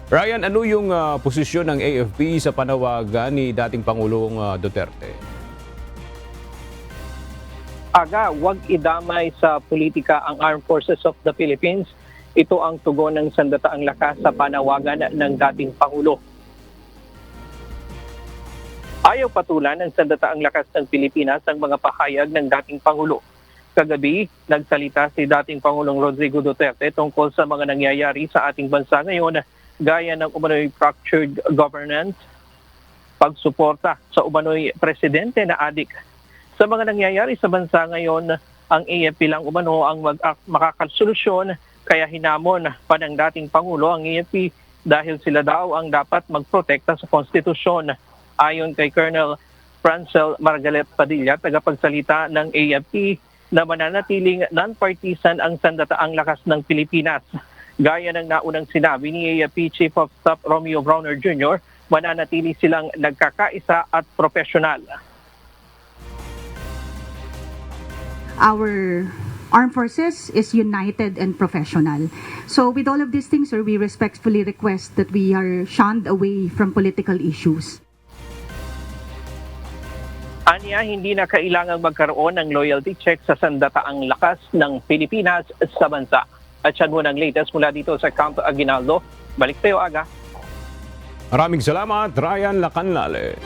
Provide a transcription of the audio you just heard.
Ryan, ano yung posisyon ng AFP sa panawagan ni dating Pangulong Duterte? Aga, huwag idamay sa politika ang Armed Forces of the Philippines. Ito ang tugon ng Sandataang Lakas sa panawagan ng dating Pangulo. Ayaw patulan ng Sandataang Lakas ng Pilipinas ang mga pahayag ng dating Pangulo. Kagabi, nagsalita si dating Pangulong Rodrigo Duterte tungkol sa mga nangyayari sa ating bansa ngayon gaya ng umano'y fractured governance, pagsuporta sa umano'y presidente na adik. Sa mga nangyayari sa bansa ngayon, ang AFP lang umano ang makakasolusyon, kaya hinamon pa ng dating Pangulo ang AFP dahil sila daw ang dapat magprotekta sa konstitusyon. Ayon kay Colonel Francel Margalet Padilla, tagapagsalita ng AFP, na mananatiling non-partisan ang Sandataang Lakas ng Pilipinas. Gaya ng naunang sinabi ni AFP Chief of Staff Romeo Browner Jr., mananatili silang nagkakaisa at profesional. Our armed forces is united and professional. So with all of these things, sir, we respectfully request that we are shunned away from political issues. Anya, hindi na kailangang magkaroon ng loyalty check sa Sandataang Lakas ng Pilipinas sa bansa. At yan muna ang latest mula dito sa Camp Aguinaldo. Balik tayo, Aga. Maraming salamat, Ryan Lacanlale.